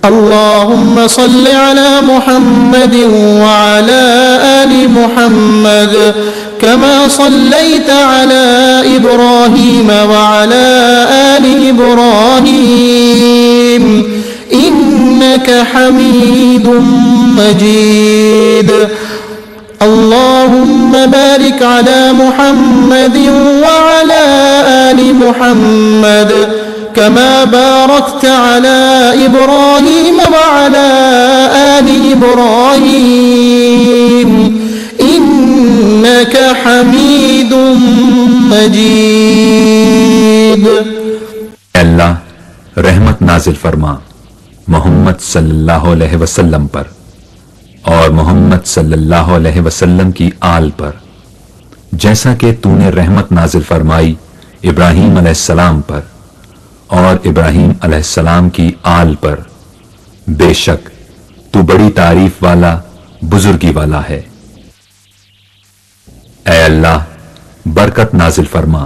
अल्लाहुम्मा सल्लि अला मुहम्मद व अला आलि मुहम्मद कमा सल्लैता अला इब्राहीम व अला आलि इब्राहीम इन्नका हमीदुम मजीद। अल्लाहुम्मा बारिक अला मुहम्मद व अला आलि मुहम्मद कमा बारकता अला इब्राहीम व अला आलि इब्राहीम इन्नका हमीदुम मजीद। अल्लाह रहमत नाजिल फरमा मोहम्मद सल्लल्लाहु अलैहि वसल्लम पर और मोहम्मद सल्लल्लाहु अलैहि वसल्लम की आल पर, जैसा कि तूने रहमत नाजिल फरमाई इब्राहीम अलैहिस्सलाम पर और इब्राहीम अलैहिस्सलाम की आल पर। बेशक तू बड़ी तारीफ वाला बुजुर्गी वाला है। ऐ अल्लाह बरकत नाजिल फरमा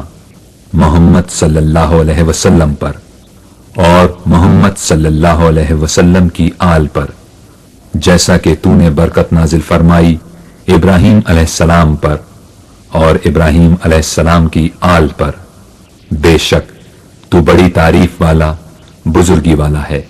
मोहम्मद सल्लल्लाहु अलैहि वसल्लम पर और मोहम्मद सल्लल्लाहु अलैहि वसल्लम की आल पर, जैसा कि तूने बरकत नाजिल फरमाई इब्राहीम अलैहिस्सलाम पर और इब्राहीम अलैहिस्सलाम की आल पर। बेशक तू बड़ी तारीफ वाला बुजुर्गी वाला है।